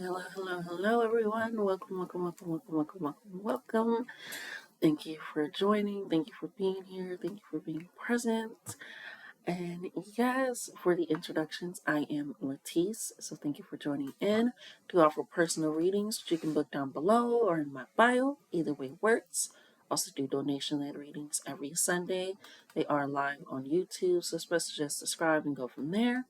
Hello, everyone. Welcome. Thank you for joining. Thank you for being here. Thank you for being present. And yes, for the introductions, I am Latice. So thank you for joining in to offer personal readings, which you can book down below or in my bio. Either way works. Also do donation-led readings every Sunday. They are live on YouTube, so it's best to just subscribe and go from there.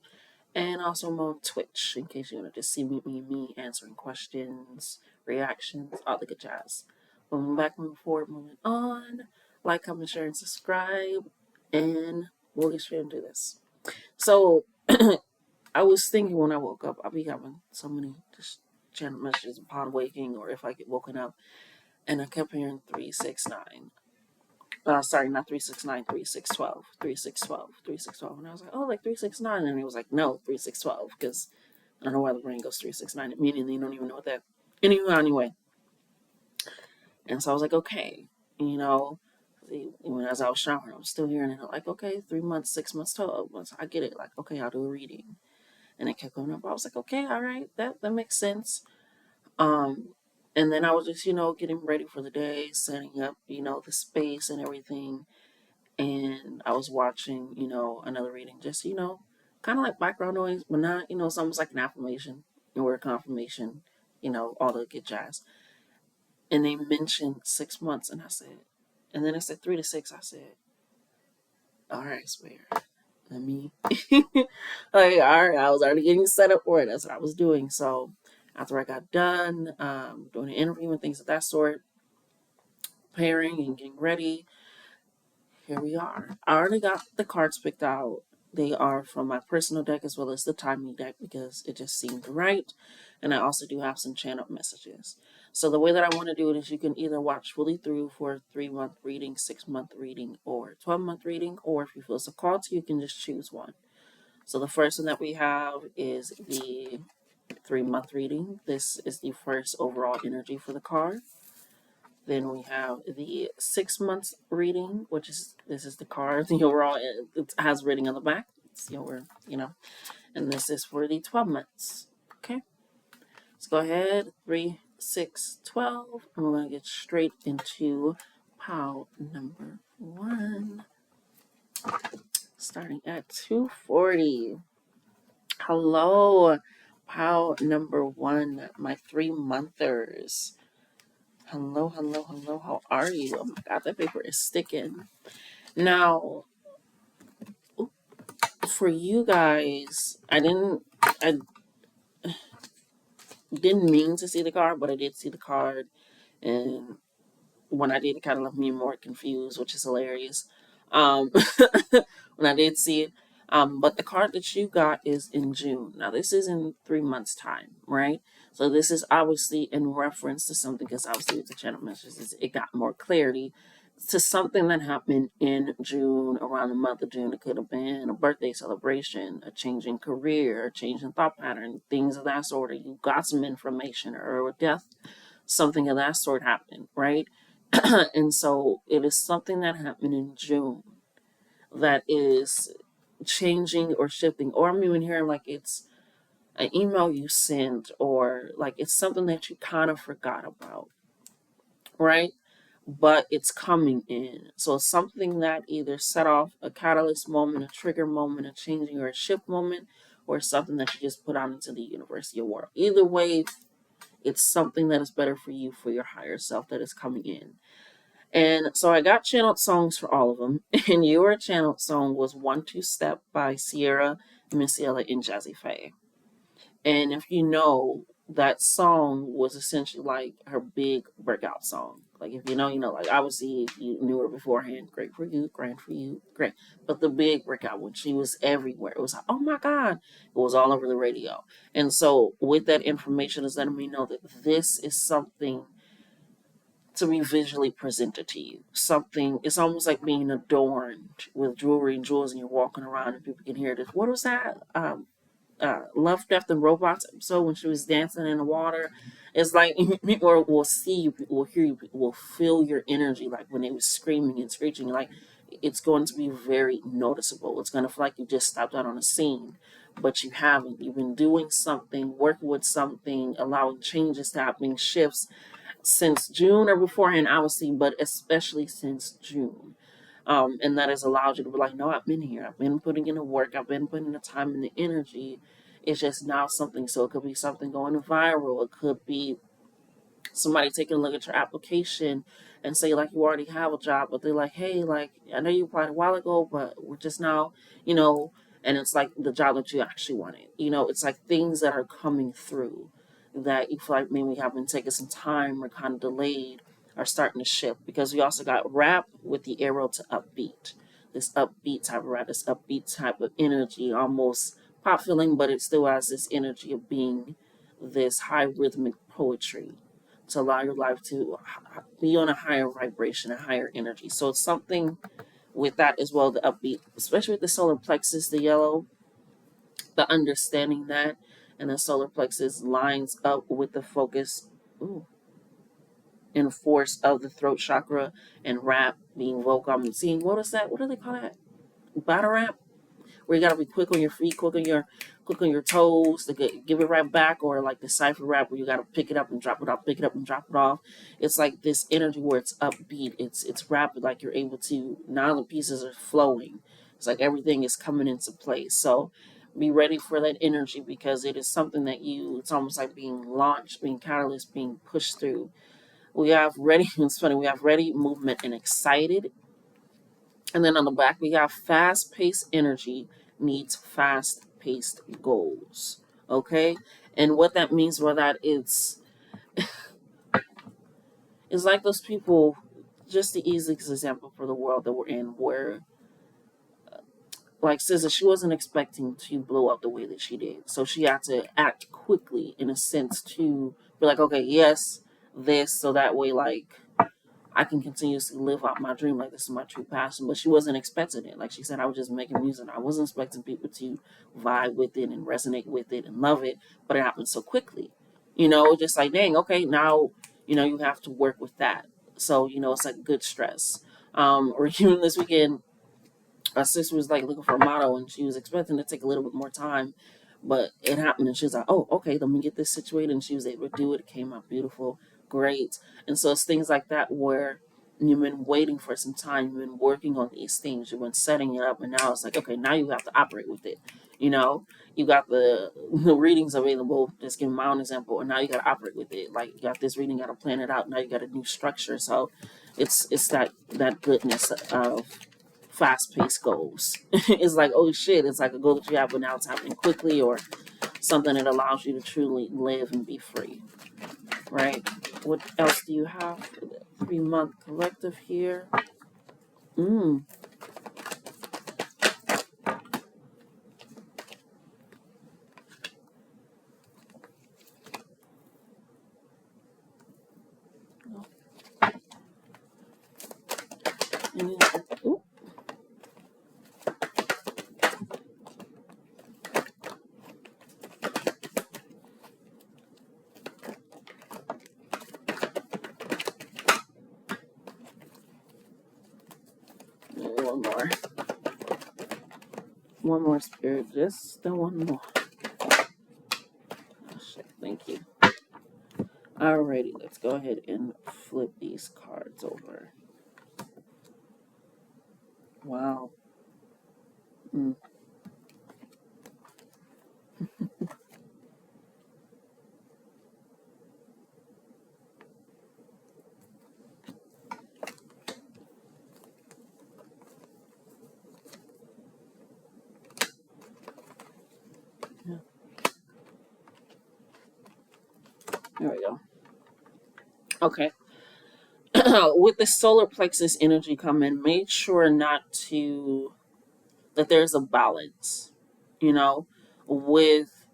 And also I'm on Twitch in case you want to just see me answering questions, reactions, all the good jazz. Moving back, moving forward, moving on. Like, comment, share, and subscribe. And we'll get straight into this. So I was thinking when I woke up, I'll be having so many just channel messages upon waking or if I get woken up. And I kept hearing 369. Sorry, not 369, 3612, 3612, 3612. And I was like, oh, like 369. And he was like, no, 3612. Because I don't know why the brain goes 369, meaning you don't even know what that. Anyway. And so I was like, okay, even as I was showering, I was still hearing it. Like, okay, 3 months, 6 months, 12 months. I get it. Like, okay, I'll do a reading. And it kept going up. I was like, okay, all right, that makes sense. And then I was just, getting ready for the day, setting up, the space and everything. And I was watching, another reading, just, kind of like background noise, but not, it's almost like an affirmation or a confirmation, all the good jazz. And they mentioned 6 months, and I said, and then it said 3 to 6. I said, all right, swear, let me, like, all right, I was already getting set up for it. That's what I was doing. So after I got done doing an interview and things of that sort, preparing and getting ready, here we are. I already got the cards picked out. They are from my personal deck as well as the timing deck because it just seemed right. And I also do have some channeled messages. So the way that I want to do it is you can either watch fully through for a 3-month reading, 6-month reading, or 12-month reading, or if you feel so called to, you can just choose one. So the first one that we have is the 3-month reading. This is the first overall energy for the card. Then we have the 6 months reading, which is, this is the card, the overall, it has reading on the back. It's your, and this is for the 12 months. Okay. Let's go ahead. 3, 6, 12. And we're going to get straight into pile number 1. Starting at 240. Hello, pile number 1, my 3-monthers. Hello. How are you? Oh my God, that paper is sticking. Now, for you guys, I didn't mean to see the card, but I did see the card, and when I did, it kind of left me more confused, which is hilarious. When I did see it, but the card that you got is in June. Now, this is in 3 months' time, right? So this is obviously in reference to something, because obviously with the channel messages, it got more clarity to something that happened in June, around the month of June. It could have been a birthday celebration, a change in career, a change in thought pattern, things of that sort. Or you got some information, or a death, something of that sort happened, right? And so it is something that happened in June that is changing or shifting, or I'm even hearing like it's an email you sent, or like it's something that you kind of forgot about, right? But it's coming in. So it's something that either set off a catalyst moment, a trigger moment, a changing or a shift moment, or something that you just put out into the universe, your world. Either way, it's something that is better for you, for your higher self, that is coming in. And so I got channeled songs for all of them. And your channeled song was 1-2 Step by Sierra, Missy Elliott, and Jazzy Faye. And if you know, that song was essentially like her big breakout song. Like if you know, like obviously if you knew her beforehand, great for you, great for you, great. But the big breakout when she was everywhere, it was like, oh my God, it was all over the radio. And so with that information is letting me know that this is something to be visually presented to you. Something, it's almost like being adorned with jewelry and jewels, and you're walking around and people can hear this. What was that? Love, Death, and Robots episode when she was dancing in the water. It's like people will see you, people will hear you, people will feel your energy, like when they were screaming and screeching. Like it's going to be very noticeable. It's going to feel like you just stepped out on a scene. but you haven't. You've been doing something, working with something, allowing changes to happen, shifts since June or beforehand, obviously, but especially since June. And that has allowed you to be like, no, I've been here. I've been putting in the work. I've been putting the time and the energy. It's just now something. So it could be something going viral. It could be somebody taking a look at your application and say like you already have a job, but they're like, hey, like I know you applied a while ago, but we're just now, you know, and it's like the job that you actually wanted. It's like things that are coming through that you feel like maybe have been taking some time or kind of delayed are starting to shift, because we also got rap with the arrow to upbeat. This upbeat type of rap, this upbeat type of energy, almost pop feeling, but it still has this energy of being this high rhythmic poetry to allow your life to be on a higher vibration, a higher energy. So it's something with that as well, the upbeat, especially with the solar plexus, the yellow, the understanding that, and the solar plexus lines up with the focus, ooh, and force of the throat chakra, and rap being vocal. I'm seeing, what is that? What do they call that? Battle rap? Where you gotta be quick on your feet, quick on your toes to give it right back, or like the cipher rap where you gotta pick it up and drop it off, pick it up and drop it off. It's like this energy where it's upbeat, it's rapid, like you're able to, now the pieces are flowing. It's like everything is coming into place. So be ready for that energy, because it is something that it's almost like being launched, being catalyst, being pushed through. We have ready, it's funny, we have ready, movement, and excited. And then on the back, we have fast paced energy needs fast paced goals. Okay? And what that means by that is like those people, just the easiest example for the world that we're in, where, like SZA, she wasn't expecting to blow up the way that she did. So she had to act quickly, in a sense, to be like, okay, yes, this, so that way, like, I can continuously live out my dream, like this is my true passion. But she wasn't expecting it. Like she said, I was just making music. I wasn't expecting people to vibe with it and resonate with it and love it. But it happened so quickly. Just like, dang, okay, now, you have to work with that. So, it's like good stress. Or even this weekend, my sister was like looking for a model, and she was expecting to take a little bit more time, but it happened, and she was like, oh, okay, let me get this situated, and she was able to do it. It came out beautiful, great. And so it's things like that where you've been waiting for some time, you've been working on these things, you've been setting it up, and now it's like, okay, now you have to operate with it. You got the readings available, just giving my own example, and now you got to operate with it. Like, you got this reading, got to plan it out, now you got a new structure. So it's that goodness of fast paced goals. It's like, oh shit, it's like a goal that you have, but now it's happening quickly, or something that allows you to truly live and be free. Right? What else do you have for the 3-month collective here? Mm. And then, ooh, one more. One more, spirit. Just the one more. Oh, shit. Thank you. Alrighty, let's go ahead and flip these cards over. Wow. Mm. Yeah. There we go. Okay. With the solar plexus energy coming, make sure not to, that there's a balance, you know, with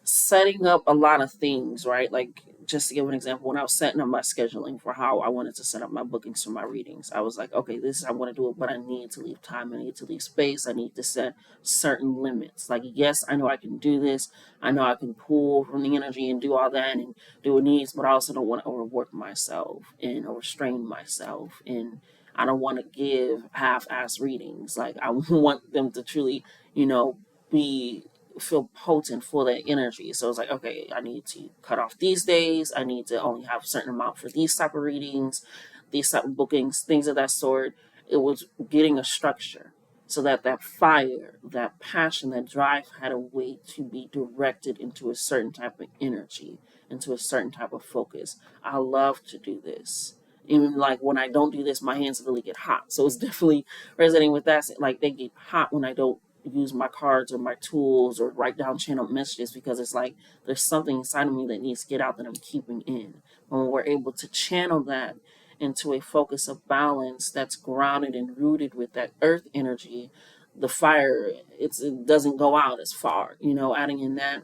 setting up a lot of things, right? Like, just to give an example, when I was setting up my scheduling for how I wanted to set up my bookings for my readings, I was like, okay, this is how I want to do it, but I need to leave time, I need to leave space, I need to set certain limits. Like, yes, I know I can do this, I know I can pull from the energy and do all that and do what needs, but I also don't want to overwork myself and overstrain myself, and I don't want to give half-ass readings. Like, I want them to truly, be feel potent, full of that energy. So it's like, okay, I need to cut off these days. I need to only have a certain amount for these type of readings, these type of bookings, things of that sort. It was getting a structure so that that fire, that passion, that drive had a way to be directed into a certain type of energy, into a certain type of focus. I love to do this. Even like when I don't do this, my hands really get hot. So it's definitely resonating with that. Like they get hot when I don't use my cards or my tools or write down channel messages, because it's like there's something inside of me that needs to get out that I'm keeping in. When we're able to channel that into a focus of balance that's grounded and rooted with that earth energy, the fire, it doesn't go out as far, adding in that,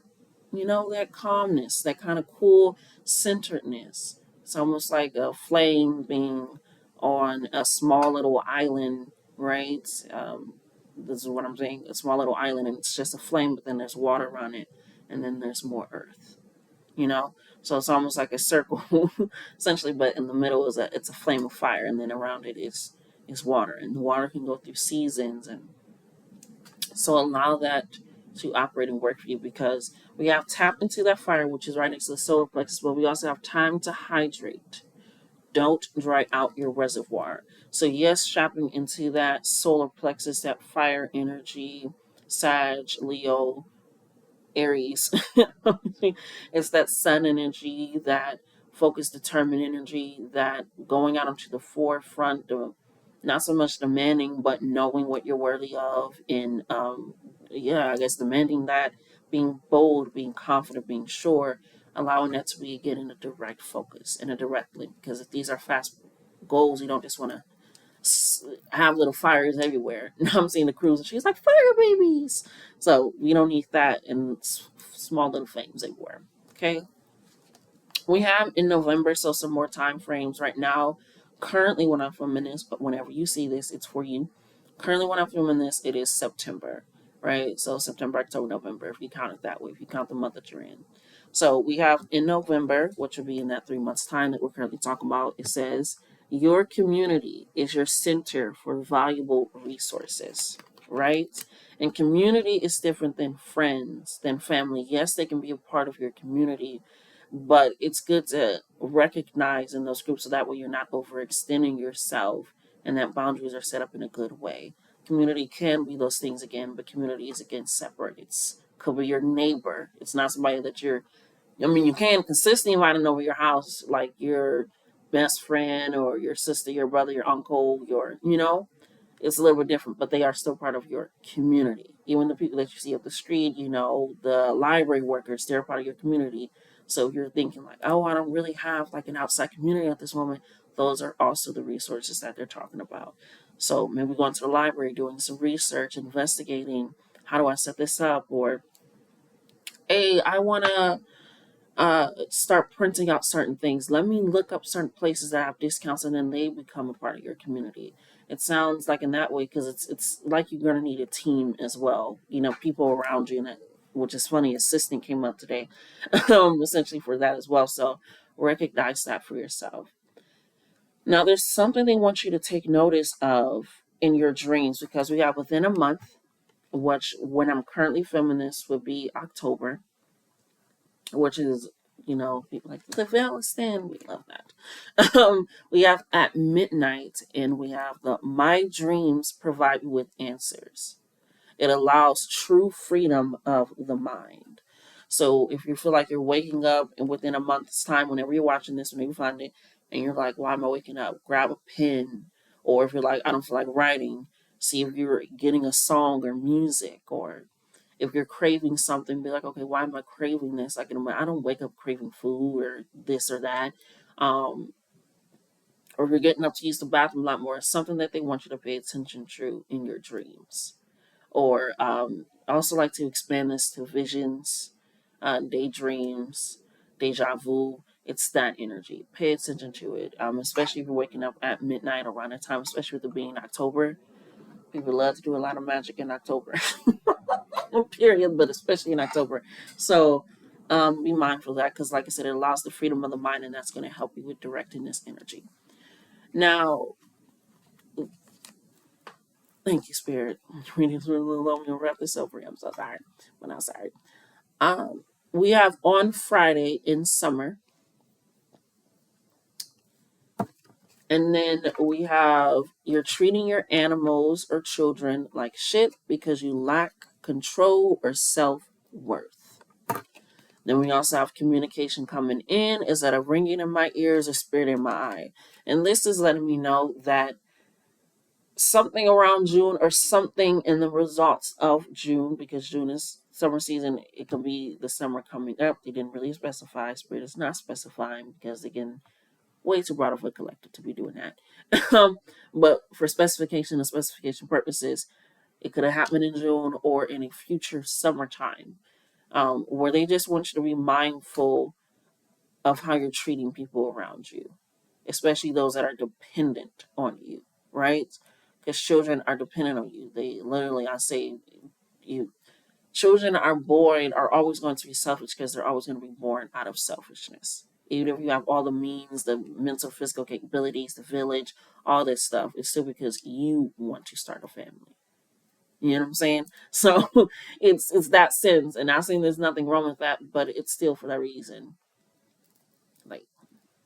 that calmness, that kind of cool centeredness. It's almost like a flame being on a small little island, right? This is what I'm saying, a small little island, and it's just a flame, but then there's water around it, and then there's more earth, you know? So it's almost like a circle, essentially, but in the middle it's a flame of fire, and then around it is water, and the water can go through seasons, and so allow that to operate and work for you, because we have tapped into that fire, which is right next to the solar plexus, but we also have time to hydrate. Don't dry out your reservoir. So yes, tapping into that solar plexus, that fire energy, Sag, Leo, Aries. It's that sun energy, that focused, determined energy, that going out into the forefront of not so much demanding, but knowing what you're worthy of. And yeah, I guess demanding that, being bold, being confident, being sure, allowing that to be again in a direct focus, in a direct link. Because if these are fast goals, you don't just want to have little fires everywhere. Now I'm seeing the cruise, and she's like, fire babies. So we don't need that in small little flames everywhere. Okay. We have in November, so some more time frames right now. Currently, when I'm filming this, but whenever you see this, it's for you. Currently, when I'm filming this, it is September, right? So September, October, November, if you count it that way, if you count the month that you're in. So we have in November, which will be in that 3 months time that we're currently talking about, it says, your community is your center for valuable resources, right? And community is different than friends, than family. Yes, they can be a part of your community, but it's good to recognize in those groups so that way you're not overextending yourself, and that boundaries are set up in a good way. Community can be those things again, but community is again separate. It's could be your neighbor. It's not somebody that you can consistently invite them over your house, like your best friend or your sister, your brother, your uncle, it's a little bit different, but they are still part of your community. Even the people that you see up the street, the library workers, they're part of your community. So if you're thinking like, oh, I don't really have like an outside community at this moment, those are also the resources that they're talking about. So maybe going to the library, doing some research, investigating, how do I set this up? Or, hey, I want to start printing out certain things. Let me look up certain places that have discounts, and then they become a part of your community. It sounds like in that way, because it's like you're gonna need a team as well. People around you, and which is funny. Assistant came up today, essentially for that as well. So recognize that for yourself. Now, there's something they want you to take notice of in your dreams, because we have within a month, which when I'm currently filming this would be October, which is, people like the veil is thin. We love that. We have at midnight, and we have the my dreams provide you with answers. It allows true freedom of the mind. So if you feel like you're waking up and within a month's time, whenever you're watching this, whenever you find it, and you're like, why am I waking up? Grab a pen. Or if you're like, I don't feel like writing, see if you're getting a song or music, or if you're craving something, be like, okay, why am I craving this? Like, I don't wake up craving food or this or that. Um, or if you're getting up to use the bathroom a lot more, it's something that they want you to pay attention to in your dreams. Or I also like to expand this to visions, daydreams, deja vu. It's that energy. Pay attention to it, especially if you're waking up at midnight around that time, especially with it being October. People love to do a lot of magic in October. Period, but especially in October. So be mindful of that, because, like I said, it allows the freedom of the mind, and that's going to help you with directing this energy. Now, Thank you, Spirit. Readings were a little long. We'll wrap this over. I'm so sorry, but not sorry. We have on Friday in summer, and then we have you're treating your animals or children like shit because you lack control or self worth. Then we also have communication coming in. Is that a ringing in my ears or spirit in my eye? And this is letting me know that something around June or something in the results of June, because June is summer season. It could be the summer coming up. They didn't really specify. Spirit is not specifying because, again, way too broad of a collective to be doing that. But for specification and specification purposes, it could have happened in June or in a future summertime, where they just want you to be mindful of how you're treating people around you, especially those that are dependent on you, right? Because children are dependent on you. They literally, I say, you children are always going to be selfish because they're always going to be born out of selfishness. Even if you have all the means, the mental, physical capabilities, the village, all this stuff, it's still because you want to start a family. You know what I'm saying? So it's that sense, and I'm saying there's nothing wrong with that, but it's still for that reason. Like,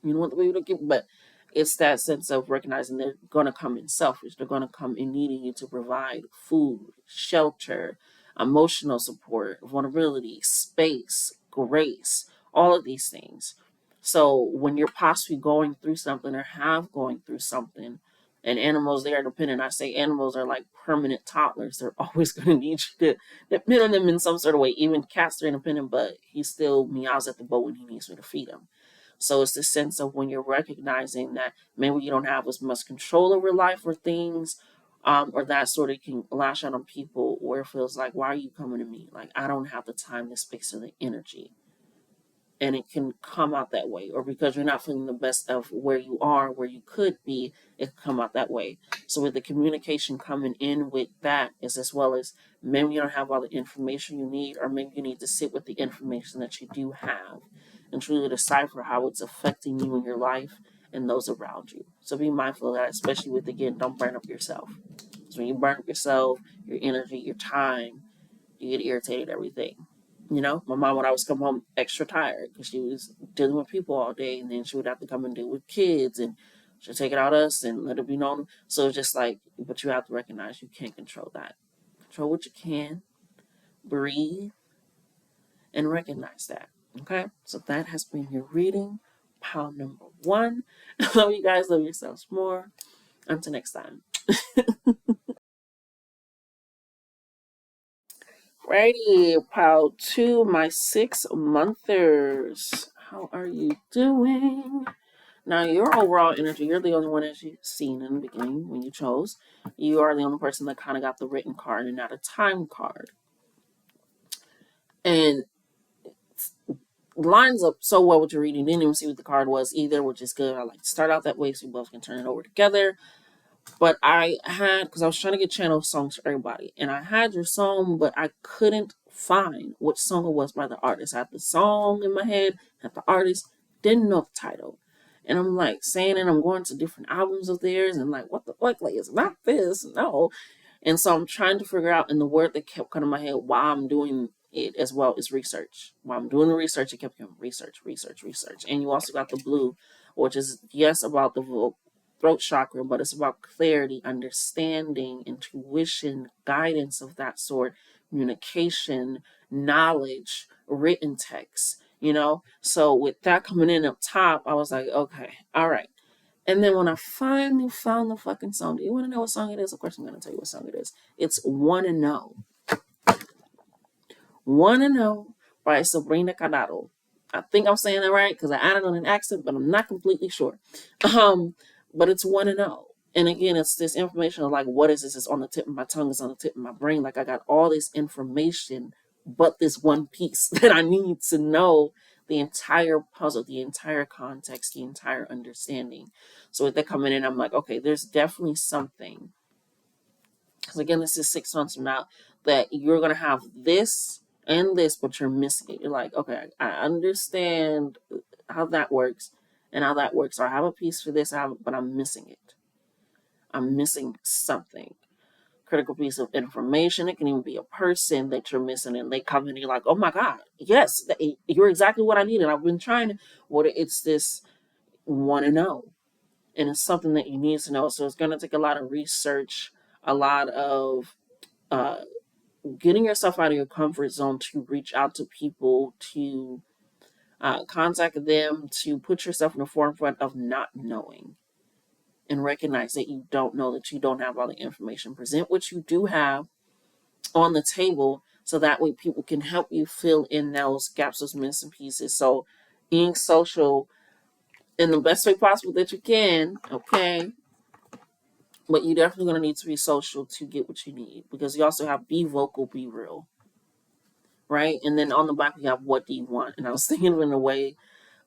you don't want the baby to get, but it's that sense of recognizing they're going to come in selfish. They're going to come in needing you to provide food, shelter, emotional support, vulnerability, space, grace, all of these things. So when you're possibly going through something or have going through something, and animals, they are dependent. I say animals are like permanent toddlers. They're always going to need you to depend on them in some sort of way. Even cats are independent, but he still meows at the boat when he needs me to feed him. So it's the sense of when you're recognizing that maybe you don't have as much control over life or things, or that sort of can lash out on people where it feels like, why are you coming to me? Like, I don't have the time, the space, or the energy. And it can come out that way, or because you're not feeling the best of where you are, where you could be, it can come out that way. So with the communication coming in with that, is as well as maybe you don't have all the information you need, or maybe you need to sit with the information that you do have and truly decipher how it's affecting you in your life and those around you. So be mindful of that, especially with, again, don't burn up yourself. So when you burn up yourself, your energy, your time, you get irritated, everything. You know, my mom would always come home extra tired because she was dealing with people all day, and then she would have to come and deal with kids, and she'd take it out on us and let it be known. So it's just like, but you have to recognize you can't control that. Control what you can, breathe, and recognize that. Okay, so that has been your reading, pile number one. Love you guys, love yourselves more. Until next time. Righty, pile two, my 6 monthers. How are you doing? Now, your overall energy, you're the only one as you've seen in the beginning when you chose. You are the only person that kind of got the written card and not a time card. And lines up so well with your reading. Didn't even see what the card was either, which is good. I like to start out that way so we both can turn it over together. But I had, because I was trying to get channel songs for everybody, and I had your song, but I couldn't find which song it was by the artist. I had the song in my head, had the artist, didn't know the title. And I'm like saying it, I'm going to different albums of theirs, and like, what the fuck? Like, it's not this, no. And so I'm trying to figure out, and the word that kept coming to my head while I'm doing it as well is research. While I'm doing the research, it kept coming research, research, research. And you also got the blue, which is, yes, about the throat chakra, but it's about clarity, understanding, intuition, guidance of that sort, communication, knowledge, written text, you know? So with that coming in up top, I was like, okay, all right. And then when I finally found the fucking song, do you want to know what song it is? Of course, I'm going to tell you what song it is. It's Wanna Know. Wanna Know by Sabrina Carraro. I think I'm saying that right because I added on an accent, but I'm not completely sure. But it's Wanna Know. And again, it's this information of like, what is this? It's on the tip of my tongue, it's on the tip of my brain. Like, I got all this information, but this one piece that I need to know the entire puzzle, the entire context, the entire understanding. So with that coming in, I'm like, okay, there's definitely something. Because again, this is 6 months from now that you're going to have this and this, but you're missing it. You're like, okay, I understand how that works and how that works. Or I have a piece for this, but I'm missing it. I'm missing something. critical piece of information. It can even be a person that you're missing, and they come in and you're like, oh my God, yes, you're exactly what I needed. I've been trying to, what it's this want to know. And it's something that you need to know. So it's going to take a lot of research, a lot of uh, getting yourself out of your comfort zone to reach out to people, to contact them, to put yourself in the forefront of not knowing and recognize that you don't know, that you don't have all the information. Present what you do have on the table so that way people can help you fill in those gaps, those missing pieces. So being social in the best way possible that you can, okay? But you definitely going to need to be social to get what you need, because you also have be vocal, be real, right? And then on the back we have what do you want? And I was thinking of it in a way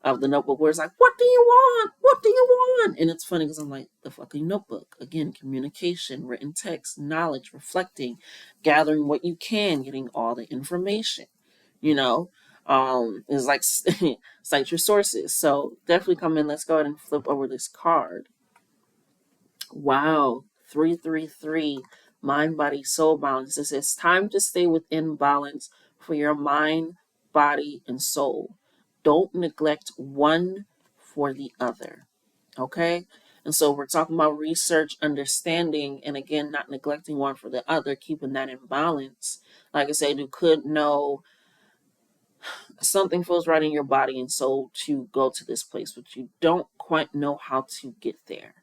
of the notebook where it's like, what do you want? What do you want? And it's funny because I'm like, the fucking notebook. Again, communication, written text, knowledge, reflecting, gathering what you can, getting all the information, you know? It's like cite your sources. So definitely come in. Let's go ahead and flip over this card. Wow. 333. Mind, body, soul balance. It says time to stay within balance for your mind, body, and soul. Don't neglect one for the other. Okay? And so we're talking about research, understanding, and again, not neglecting one for the other, keeping that in balance. Like I said, you could know something feels right in your body and soul to go to this place, but you don't quite know how to get there.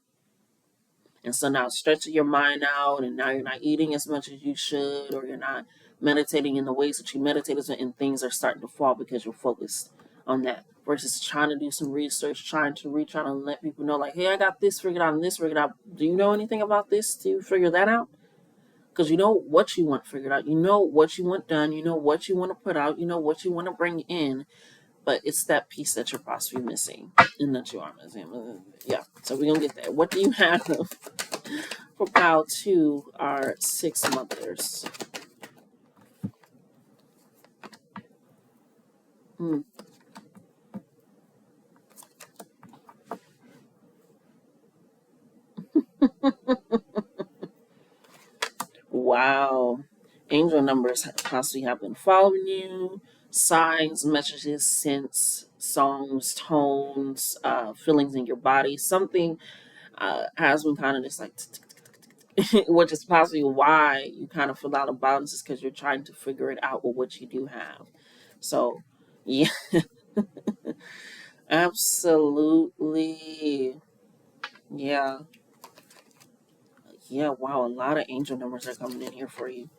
And so now stretching your mind out, and now you're not eating as much as you should, or you're not meditating in the ways that you meditated, and things are starting to fall because you're focused on that. Versus trying to do some research, trying to reach out and let people know, like, hey, I got this figured out and this figured out. Do you know anything about this to figure that out? Because you know what you want figured out. You know what you want done. You know what you want to put out. You know what you want to bring in. But it's that piece that you're possibly missing and that you are missing. Yeah, so we're going to get there. What do you have for pile 2 are 6 mothers? Hmm. Wow. Angel numbers possibly have been following you. Signs, messages, scents, songs, tones, feelings in your body. Something has been kind of just like, which is possibly why you kind of feel out of balance, is because you're trying to figure it out with what you do have. So, yeah, absolutely. Yeah. Yeah, wow, a lot of angel numbers are coming in here for you.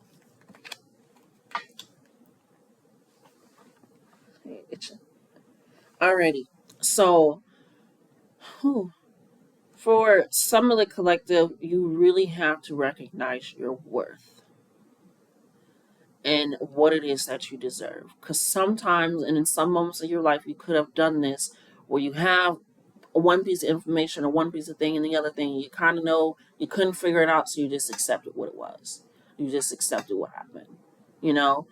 Alrighty. So, whew, for some of the collective, you really have to recognize your worth and what it is that you deserve. Because sometimes, and in some moments of your life, you could have done this where you have one piece of information or one piece of thing, and the other thing you kind of know you couldn't figure it out, so you just accepted what it was. You just accepted what happened. You know,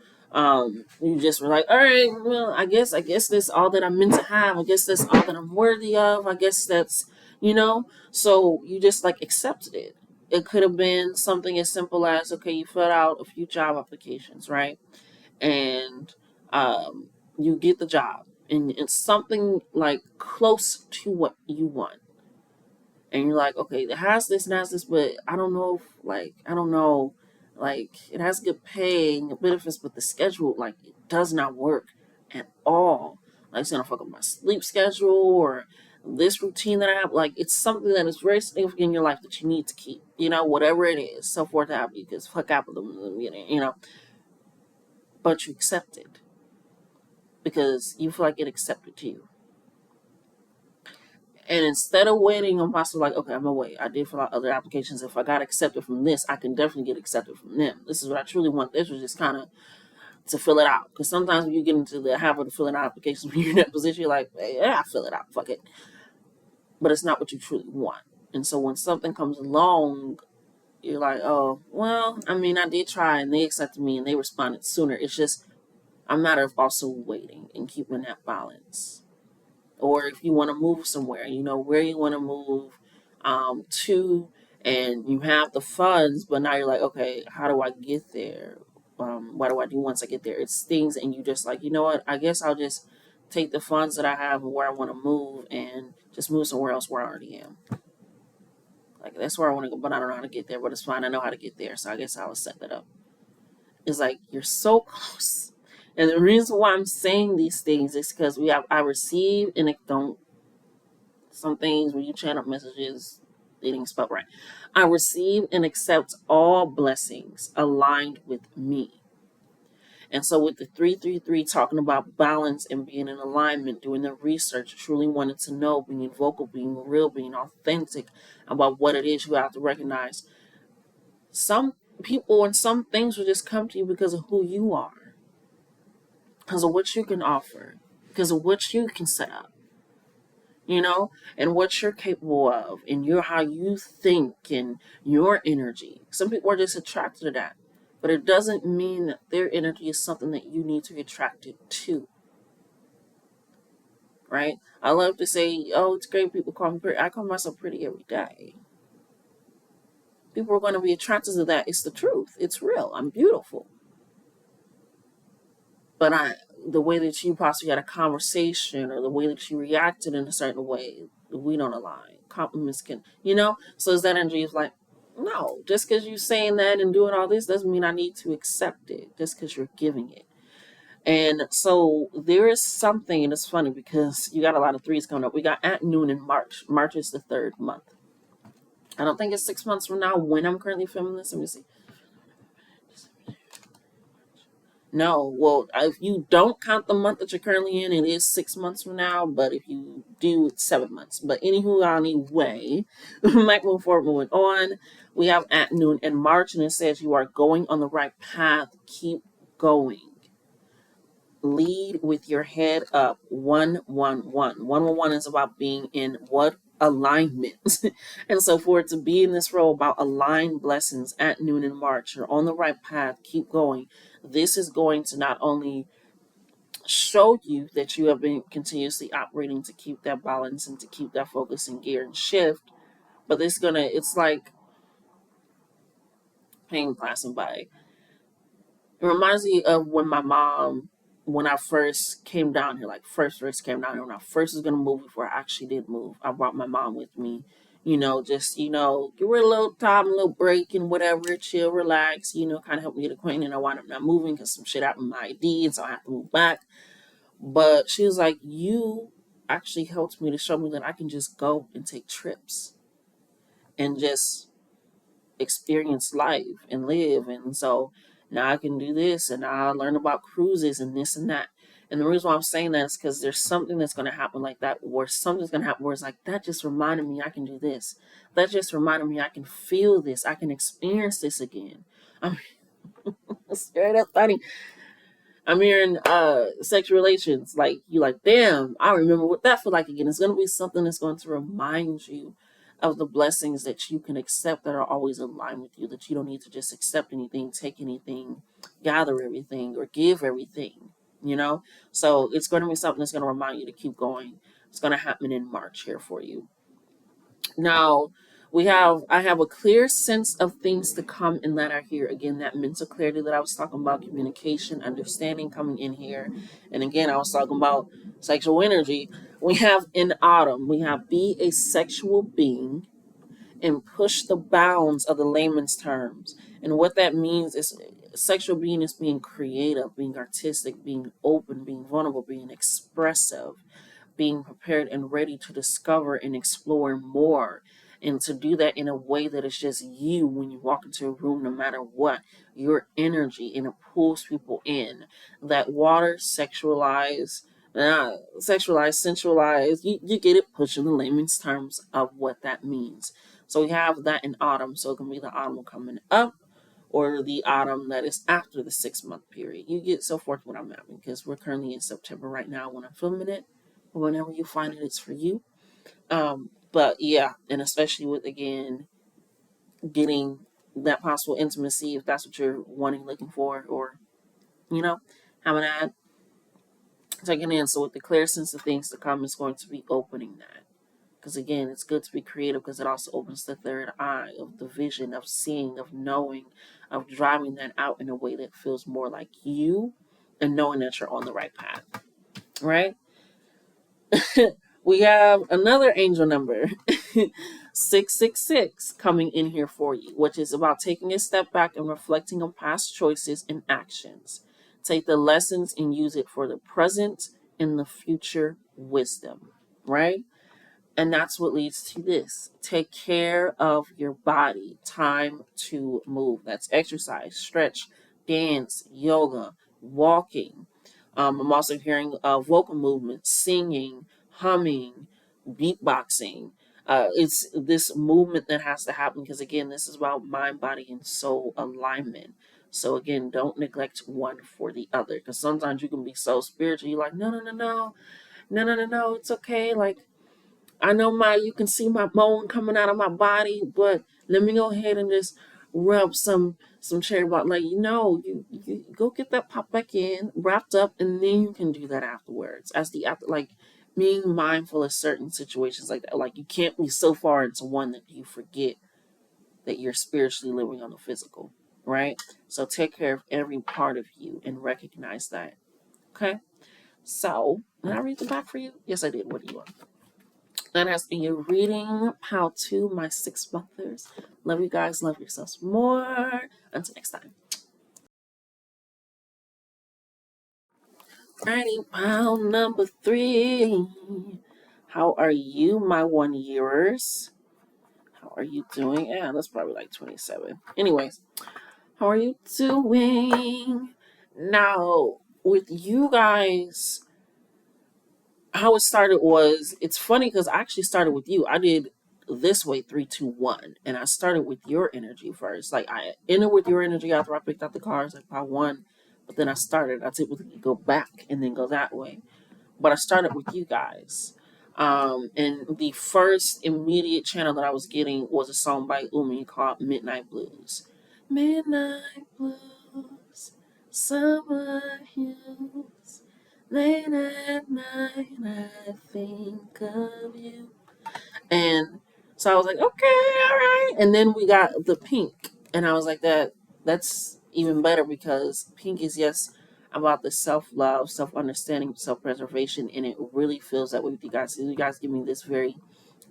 you just were like, all right, well, I guess that's all that I'm meant to have. I guess that's all that I'm worthy of. I guess that's, so you just like accepted it. It could have been something as simple as, okay, you filled out a few job applications, right? And you get the job, and it's something like close to what you want, and you're like, okay, it has this and has this, but I don't know if, like, I don't know, like, it has good pay and good benefits, but the schedule, like, it does not work at all. Like, it's gonna fuck up my sleep schedule or this routine that I have. Like, it's something that is very significant in your life that you need to keep, whatever it is, so forth to have you, because fuck apple them, but you accept it because you feel like it accepted to you. And instead of waiting on possible, like, okay, I'm gonna wait. I did fill out other applications. If I got accepted from this, I can definitely get accepted from them. This is what I truly want. This was just kind of to fill it out. Because sometimes when you get into the habit of filling out applications, when you're in that position, you're like, hey, yeah, I fill it out, fuck it. But it's not what you truly want. And so when something comes along, you're like, oh, well, I mean, I did try and they accepted me and they responded sooner. It's just a matter of also waiting and keeping that balance. Or if you want to move somewhere, where you want to move to, and you have the funds, but now you're like, okay, how do I get there? What do I do once I get there? It's things, and you just like, you know what? I guess I'll just take the funds that I have and where I want to move and just move somewhere else where I already am. Like, that's where I want to go, but I don't know how to get there, but it's fine. I know how to get there, so I guess I'll set that up. It's like, you're so close. And the reason why I'm saying these things is because I receive, and it don't, some things when you channel messages, it ain't spelled right. I receive and accept all blessings aligned with me. And so with the 333 talking about balance and being in alignment, doing the research, truly wanting to know, being vocal, being real, being authentic about what it is, you have to recognize some people and some things will just come to you because of who you are, because of what you can offer, because of what you can set up, and what you're capable of, and how you think and your energy. Some people are just attracted to that, but it doesn't mean that their energy is something that you need to be attracted to, right? I love to say, oh, it's great people call me pretty. I call myself pretty every day. People are going to be attracted to that. It's the truth. It's real. I'm beautiful. But the way that you possibly had a conversation or the way that you reacted in a certain way, we don't align. Compliments so is that energy is like, no, just because you're saying that and doing all this doesn't mean I need to accept it just because you're giving it. And so there is something, and it's funny because you got a lot of threes coming up. We got at noon in March. March is the third month. I don't think it's 6 months from now when I'm currently filming this. Let me see. No, well, if you don't count the month that you're currently in, it is 6 months from now. But if you do, it's 7 months. But anyway, might move forward, moving on. We have at noon in March, and it says you are going on the right path. Keep going. Lead with your head up. 111. 111 is about being in what? Alignment. And so for it to be in this role about aligned blessings at noon in March, you're on the right path. Keep going. This is going to not only show you that you have been continuously operating to keep that balance and to keep that focus and gear and shift, but it's like pain passing by. It reminds me of when I first came down here, like first came down here, when I first was going to move, before I actually did move, I brought my mom with me, just, give her a little time, a little break and whatever, chill, relax, kind of help me get acquainted. And I wound up not moving because some shit happened with my ID, and so I have to move back. But she was like, you actually helped me to show me that I can just go and take trips and just experience life and live. And so now I can do this, and I learn about cruises and this and that. And the reason why I'm saying that is because there's something that's going to happen like that, or something's going to happen where it's like, that just reminded me I can do this. That just reminded me I can feel this. I can experience this again. I mean, straight up funny. I'm hearing sexual relations, like you like, damn, I remember what that felt like again. It's gonna be something that's going to remind you of the blessings that you can accept that are always aligned with you, that you don't need to just accept anything, take anything, gather everything, or give everything. So it's going to be something that's going to remind you to keep going. It's going to happen in March here for you. Now, I have a clear sense of things to come and that are here. Again, that mental clarity that I was talking about, communication, understanding coming in here. And again, I was talking about sexual energy. We have in autumn, we have be a sexual being and push the bounds of the layman's terms. And what that means is sexual being is being creative, being artistic, being open, being vulnerable, being expressive, being prepared and ready to discover and explore more, and to do that in a way that is just you when you walk into a room, no matter what, your energy, and it pulls people in. That water sexualized, sensualized, you get it, pushing the layman's terms of what that means. So we have that in autumn, so it can be the autumn coming up or the autumn that is after the 6 month period. You get so forth what I'm having, because we're currently in September right now when I'm filming it. Whenever you find it, it's for you. But yeah, and especially with, again, getting that possible intimacy, if that's what you're wanting, looking for, or, having that taken in. So with the clear sense of things to come, is going to be opening that. Because again, it's good to be creative because it also opens the third eye of the vision, of seeing, of knowing, of driving that out in a way that feels more like you and knowing that you're on the right path, right? We have another angel number, 666, coming in here for you, which is about taking a step back and reflecting on past choices and actions. Take the lessons and use it for the present and the future wisdom, right? And that's what leads to this. Take care of your body. Time to move. That's exercise, stretch, dance, yoga, walking. I'm also hearing vocal movements, singing, humming, beatboxing. It's this movement that has to happen because, again, this is about mind, body, and soul alignment. So, again, don't neglect one for the other because sometimes you can be so spiritual. You're like, no, no, no, no, no, no, no, no, it's okay. Like, I know you can see my bone coming out of my body, but let me go ahead and just rub some cherry bark. Like, you go get that pop back in, wrapped up, and then you can do that afterwards. As the after, like being mindful of certain situations like that. Like you can't be so far into one that you forget that you're spiritually living on the physical, right? So take care of every part of you and recognize that. Okay. So, did I read the back for you? Yes, I did. What do you want? That has been your reading. How to my 6 monthers. Love you guys. Love yourselves more. Until next time. Alrighty, pile number 3. How are you, my 1-yearers? How are you doing? Yeah, that's probably like 27. Anyways, how are you doing? Now, with you guys, how it started was, it's funny because I actually started with you. I did this way 3, 2, 1, and I started with your energy first. Like I ended with your energy after I picked out the cards, like by 1, but then I typically go back and then go that way. But I started with you guys. And the first immediate channel that I was getting was a song by Umi called Midnight Blues. Midnight Blues, summer hues. Late at night, I think of you. And so I was like, okay, all right. And then we got the pink, and I was like, that's even better because pink is yes about the self love, self understanding, self preservation, and it really feels that way with you guys. You guys give me this very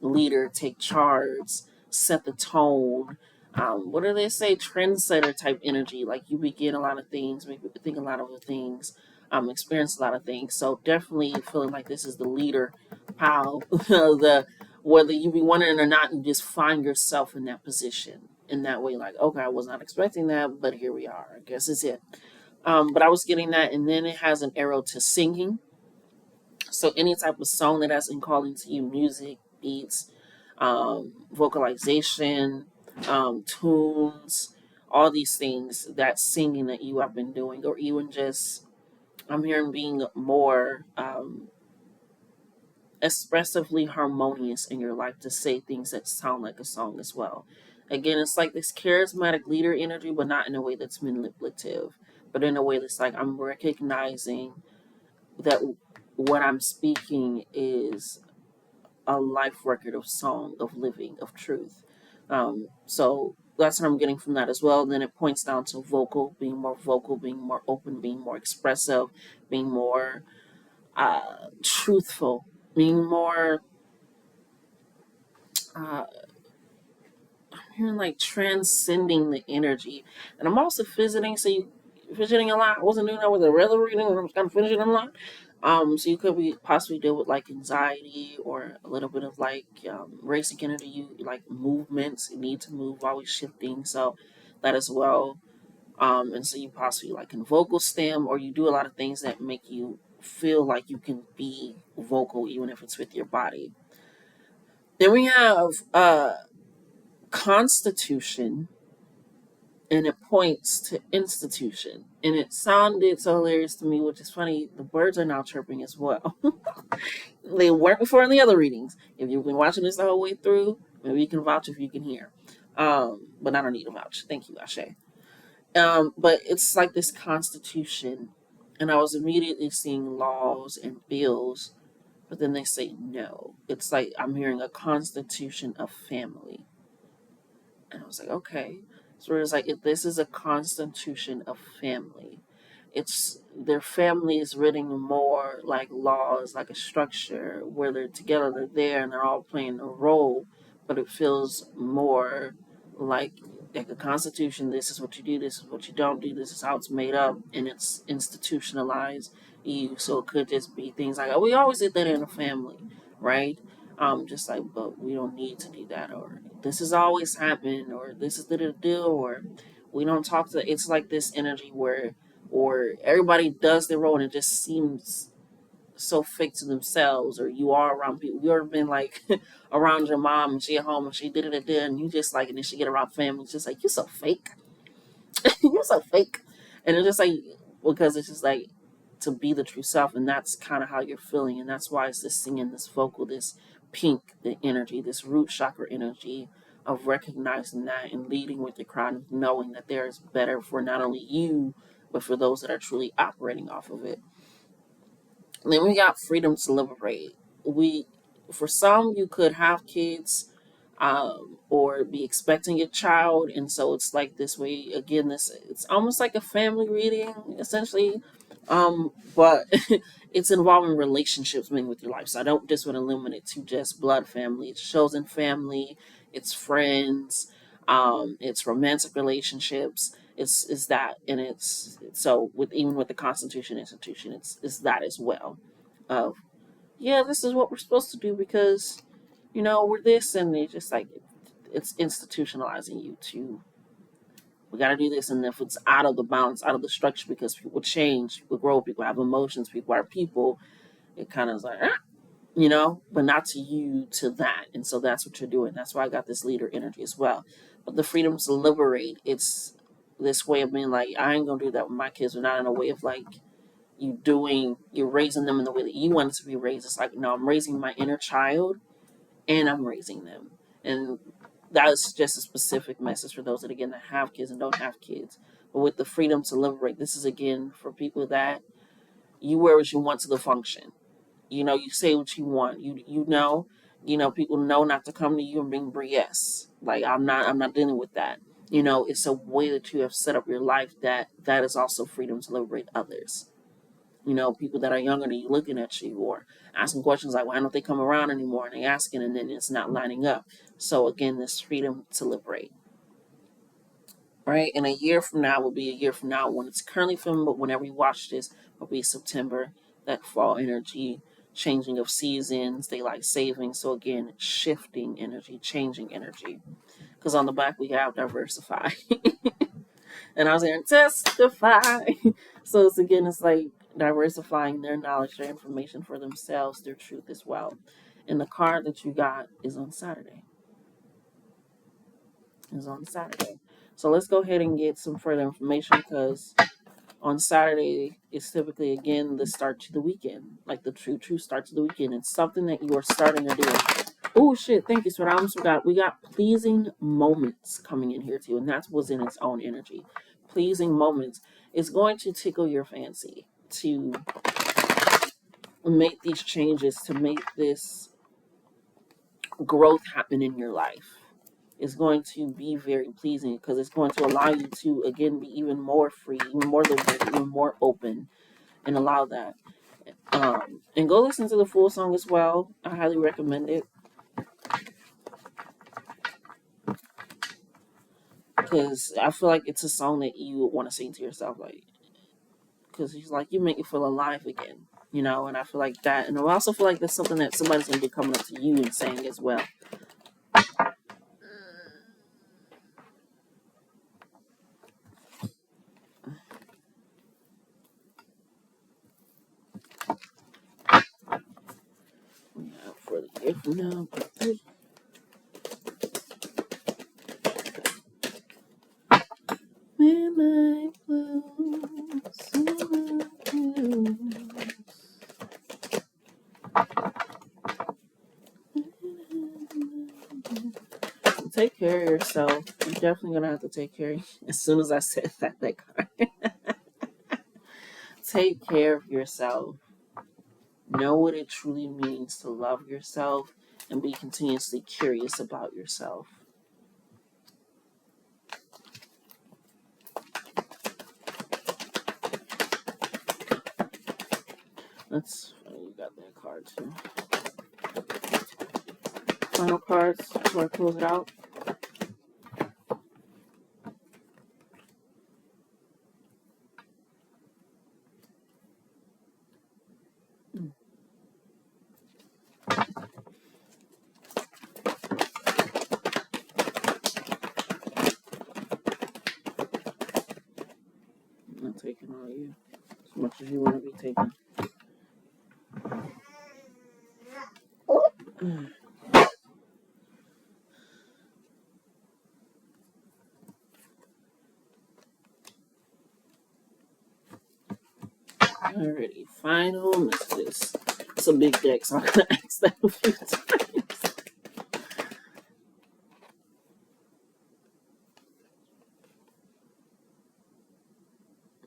leader, take charge, set the tone. What do they say? Trendsetter type energy. Like you begin a lot of things, make people think a lot of things, experience a lot of things. So definitely feeling like this is the leader, pal. The whether you be wondering or not, you just find yourself in that position in that way. Like, okay, I was not expecting that, but here we are. I guess it's it. But I was getting that, and then it has an arrow to singing. So any type of song that has been calling to you, music, beats, vocalization, tunes, all these things, that singing that you have been doing, or even just I'm hearing being more expressively harmonious in your life to say things that sound like a song as well. Again, it's like this charismatic leader energy, but not in a way that's manipulative, but in a way that's like I'm recognizing that what I'm speaking is a life record of song, of living, of truth. So that's what I'm getting from that as well. Then it points down to vocal, being more open, being more expressive, being more truthful, being more, uh, I'm hearing like transcending the energy. And I'm also fidgeting a lot. I wasn't doing that with a regular reading, I was kind of fidgeting a lot. So you could be possibly deal with like anxiety or a little bit of like racing energy. You like movements. You need to move, always shifting. So that as well. And so you possibly like can vocal stem, or you do a lot of things that make you feel like you can be vocal, even if it's with your body. Then we have Constitution, and it points to institution. And it sounded so hilarious to me, which is funny. The birds are now chirping as well. They weren't before in the other readings. If you've been watching this the whole way through, maybe you can vouch if you can hear. But I don't need a vouch. Thank you, Ashe. But it's like this constitution, and I was immediately seeing laws and bills but then they say no. It's like I'm hearing a constitution of family. And I was like, okay. So it's like, if this is a constitution of family, it's their family is written more like laws, like a structure where they're together, they're there, and they're all playing a role, but it feels more like a constitution. This is what you do, this is what you don't do, this is how it's made up, and it's institutionalized. You So it could just be things like, oh, we always did that in a family, right? Just like, but we don't need to do that, or this has always happened, or this is the deal, or we don't talk to. It's like this energy where, or everybody does their role, and it just seems so fake to themselves. Or you are around people. You ever been like around your mom and she at home and she did it, and you just like, and then she get around family, it's just like, you're so fake. You're so fake. And it's just like, because it's just like, to be the true self, and that's kind of how you're feeling, and that's why it's this singing, this vocal, this pink, the energy, this root chakra energy of recognizing that and leading with the crowd, of knowing that there is better for not only you, but for those that are truly operating off of it. And then we got freedom to liberate. We, for some, you could have kids, or be expecting a child, and so it's like this way again. This It's almost like a family reading, essentially, but it's involving relationships mainly with your life. So I don't just want to limit it to just blood family. It's chosen family, it's friends, it's romantic relationships. It's that, and it's so with even with the Constitution institution, it's that as well. Of, yeah, this is what we're supposed to do because, we're this, and they just like, it's institutionalizing you to, we got to do this, and if it's out of the bounds, out of the structure, because people change, people grow, people have emotions, people are people, it kind of is like, but not to you, to that. And so that's what you're doing. That's why I got this leader energy as well. But the freedom to liberate, it's this way of being like, I ain't gonna do that with my kids, or not in a way of like, you're raising them in the way that you want it to be raised. It's like, no, I'm raising my inner child, and I'm raising them. And that is just a specific message for those that, again, that have kids and don't have kids. But with the freedom to liberate, this is again for people that you wear what you want to the function. You say what you want. People know not to come to you and bring BS. Like, I'm not dealing with that. It's a way that you have set up your life that is also freedom to liberate others. People that are younger than you looking at you, or asking questions like, why don't they come around anymore? And they asking, and then it's not lining up. So again, this freedom to liberate. Right? And a year from now will be a year from now when it's currently filmed, but whenever you watch this, will be September, that fall energy, changing of seasons, daylight saving. So again, shifting energy, changing energy. Because on the back we have diversify. And I was there, testify. So it's like diversifying their knowledge, their information for themselves, their truth as well. And the card that you got is on Saturday. So let's go ahead and get some further information, because on Saturday is typically again the start to the weekend, like the true start to the weekend. It's something that you are starting to do. Oh shit! Thank you, sweat. I almost forgot. We got pleasing moments coming in here too, and that was in its own energy. Pleasing moments is going to tickle your fancy to make these changes, to make this growth happen in your life. Is going to be very pleasing, because it's going to allow you to again be even more free, even more liberated, even more open, and allow that. And go listen to the full song as well. I highly recommend it, because I feel like it's a song that you would want to sing to yourself, like, because he's like, you make me feel alive again, and I feel like that. And I also feel like that's something that somebody's going to be coming up to you and saying as well. Yeah, for the year from now. When my take care of yourself. You're definitely gonna have to take care of you. As soon as I said that card. Take care of yourself. Know what it truly means to love yourself and be continuously curious about yourself. You got that card too. Final cards before I close it out. I'm not taking all of you as much as you want to be taken. Alrighty, final messages. It's a big deck, so I'm gonna ask that a few times.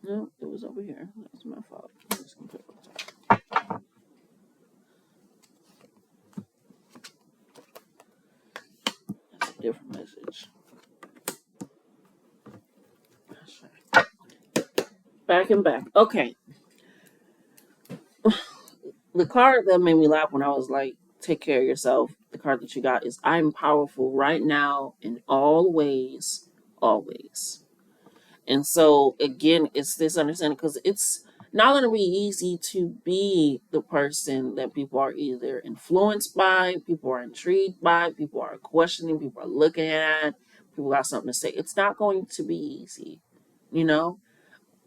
No, it was over here. That was my fault. I'm just gonna put it on top. That's a different message. Back and back. Okay. The card that made me laugh when I was like, take care of yourself, the card that you got is I'm powerful right now in all ways, always. And so, again, it's this understanding because it's not going to be easy to be the person that people are either influenced by, people are intrigued by, people are questioning, people are looking at, people got something to say. It's not going to be easy, you know?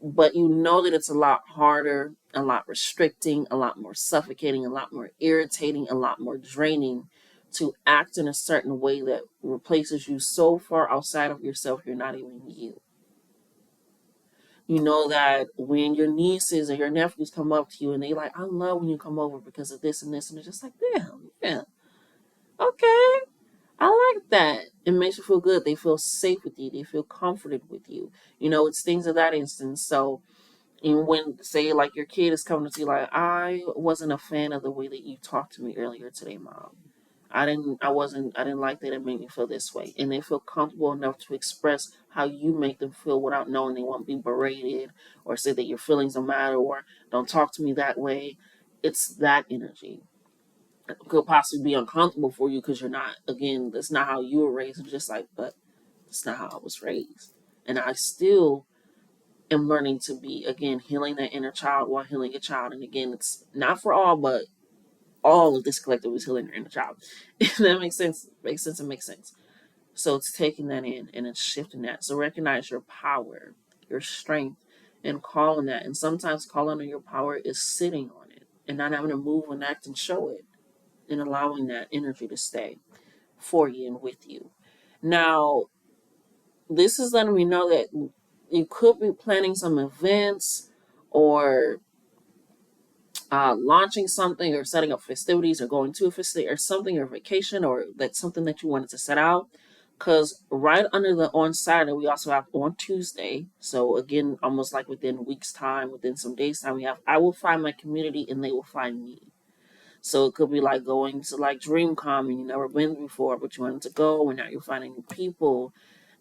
But you know that it's a lot harder, a lot restricting, a lot more suffocating, a lot more irritating, a lot more draining to act in a certain way that replaces you so far outside of yourself, you're not even you. You know that when your nieces or your nephews come up to you and they like, I love when you come over because of this and this, and they're just like, damn, yeah, okay, I like that. It makes you feel good. They feel safe with you. They feel comforted with you. You know, it's things of that instance. So, and when say like your kid is coming to you like, I wasn't a fan of the way that you talked to me earlier today, mom. I didn't like that it made me feel this way. And they feel comfortable enough to express how you make them feel without knowing they won't be berated or say that your feelings don't matter or don't talk to me that way. It's that energy. It could possibly be uncomfortable for you because you're not, again, that's not how you were raised. It's just like, but that's not how I was raised. And I still am learning to be, again, healing that inner child while healing a child. And again, it's not for all, but all of this collective is healing your inner child. If that makes sense, and makes sense. So it's taking that in and it's shifting that. So recognize your power, your strength, and calling that. And sometimes calling on your power is sitting on it and not having to move and act and show it and allowing that energy to stay for you and with you. Now, this is letting me know that you could be planning some events or launching something or setting up festivities or going to a festivity or something or vacation or that's something that you wanted to set out. Because right under the on Saturday, we also have on Tuesday. So again, almost like within weeks' time, within some days' time, we have I will find my community and they will find me. So it could be like going to like DreamCon and you never been before, but you wanted to go and now you're finding new people.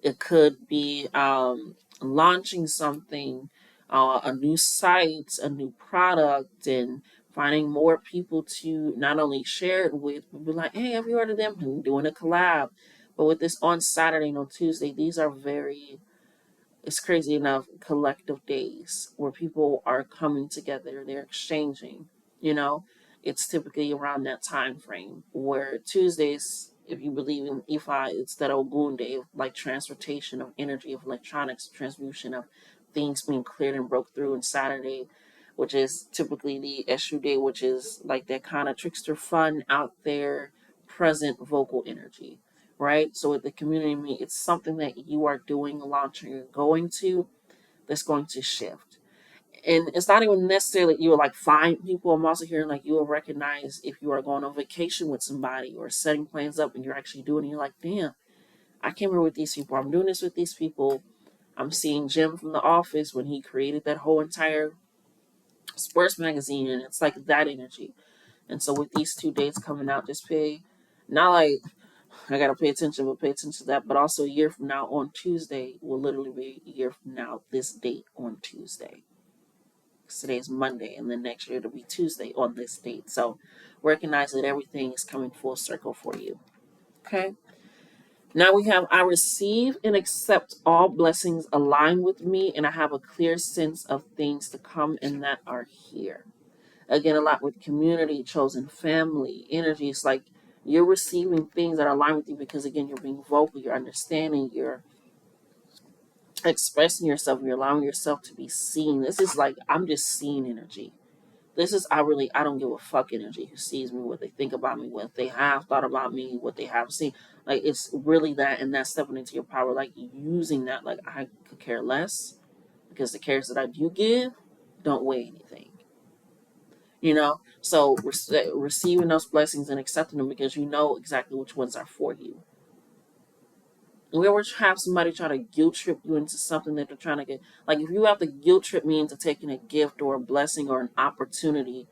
It could be launching something, a new site, a new product, and finding more people to not only share it with, but be like, hey, have you heard of them? And doing a collab. But with this on Saturday and on Tuesday, these are very, it's crazy enough, collective days where people are coming together, they're exchanging, you know. It's typically around that time frame where Tuesdays, if you believe in Ifa, it's that Ogun day of like transportation of energy, of electronics, transmutation of things being cleared and broke through. And Saturday, which is typically the Eshu day, which is like that kind of trickster fun out there, present vocal energy, right? So with the community meet, it's something that you are doing, launching, or going to that's going to shift. And it's not even necessarily you will like find people. I'm also hearing like you will recognize if you are going on vacation with somebody or setting plans up and you're actually doing it. You're like, damn, I came here with these people. I'm doing this with these people. I'm seeing Jim from The Office when he created that whole entire sports magazine, and it's like that energy. And so with these 2 dates coming out, just pay, not like I gotta pay attention, but pay attention to that. But also a year from now on Tuesday will literally be a year from now this date on Tuesday. Today's Monday, and then next year it'll be Tuesday on this date. So recognize that everything is coming full circle for you. Okay. Now we have, I receive and accept all blessings align with me, and I have a clear sense of things to come and that are here. Again, a lot with community, chosen family, energy. It's like you're receiving things that align with you because, again, you're being vocal, you're understanding, you're expressing yourself, you're allowing yourself to be seen. This is like, I'm just seeing energy. This is, I don't give a fuck energy who sees me, what they think about me, what they have thought about me, what they have seen. Like, it's really that, and that's stepping into your power, like using that. Like, I could care less because the cares that I do give don't weigh anything. So receiving those blessings and accepting them because you know exactly which ones are for you. We ever have somebody try to guilt trip you into something that they're trying to get, like if you have to guilt trip me into taking a gift or a blessing or an opportunity,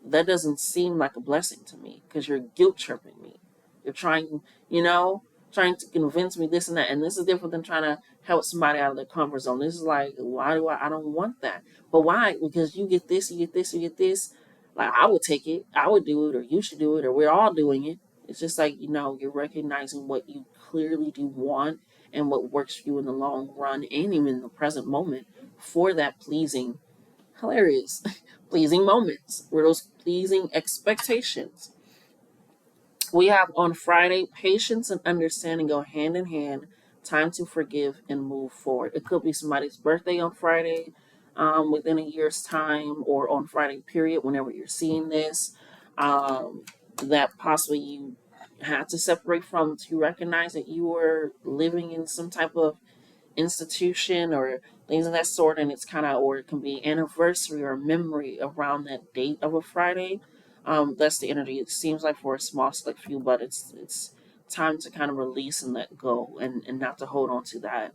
that doesn't seem like a blessing to me because you're guilt tripping me. You're trying, you know, trying to convince me this and that. And this is different than trying to help somebody out of their comfort zone. This is like, why do I don't want that. But why? Because you get this, you get this, you get this. Like, I would take it, I would do it, or you should do it, or we're all doing it. It's just like, you're recognizing what you clearly do want and what works for you in the long run and even in the present moment for that pleasing, hilarious, pleasing moments, were those pleasing expectations. We have on Friday, patience and understanding go hand in hand. Time to forgive and move forward. It could be somebody's birthday on Friday, within a year's time, or on Friday, period, whenever you're seeing this, um, that possibly you had to separate from to recognize that you were living in some type of institution or things of that sort, and it's kind of, or it can be anniversary or memory around that date of a Friday. That's the energy it seems like for a small select few, but it's time to kind of release and let go, and not to hold on to that,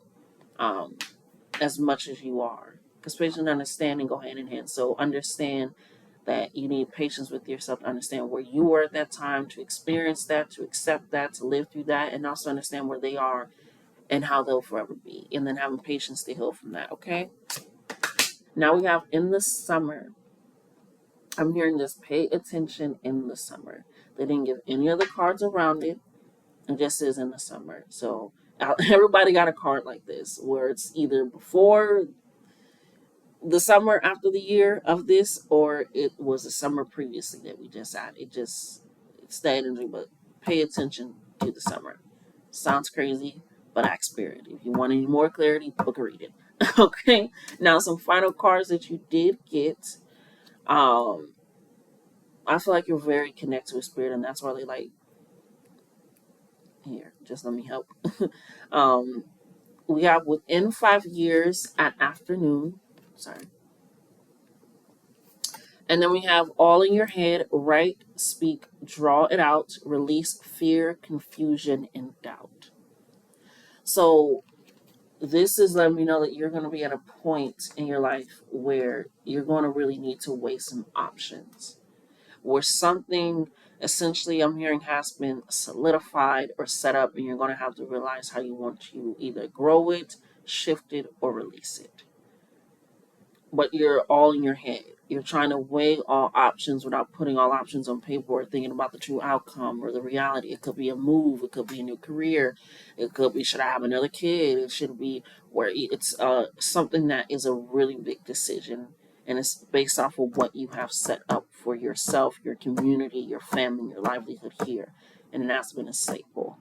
um, as much as you are, because patience and understanding go hand in hand. So understand that you need patience with yourself to understand where you were at that time, to experience that, to accept that, to live through that, and also understand where they are and how they'll forever be, and then having patience to heal from that. Okay. Now we have in the summer. I'm hearing this: pay attention in the summer. They didn't give any other cards around it. It just says in the summer. So everybody got a card like this where it's either before the summer after the year of this, or it was the summer previously that we just had. It's that energy, but pay attention to the summer. Sounds crazy, but I experienced it. If you want any more clarity, book a reading. Okay. Now some final cards that you did get. Um, I feel like you're very connected with spirit, and that's why they like, here, just let me help. um, we have within 5 years at afternoon. Sorry. And then we have all in your head, write, speak, draw it out, release fear, confusion, and doubt. So this is letting me know that you're going to be at a point in your life where you're going to really need to weigh some options. Where something essentially, I'm hearing, has been solidified or set up, and you're going to have to realize how you want to either grow it, shift it, or release it. But you're all in your head. You're trying to weigh all options without putting all options on paper or thinking about the true outcome or the reality. It could be a move. It could be a new career. It could be, should I have another kid? It should be where it's something that is a really big decision. And it's based off of what you have set up for yourself, your community, your family, your livelihood here. And that's been a staple.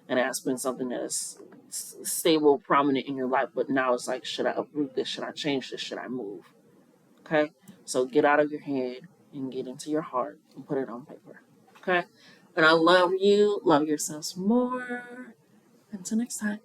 And that's been something that is stable, prominent in your life. But now it's like, should I uproot this? Should I change this? Should I move? Okay? So get out of your head and get into your heart and put it on paper. Okay? And I love you. Love yourselves more. Until next time.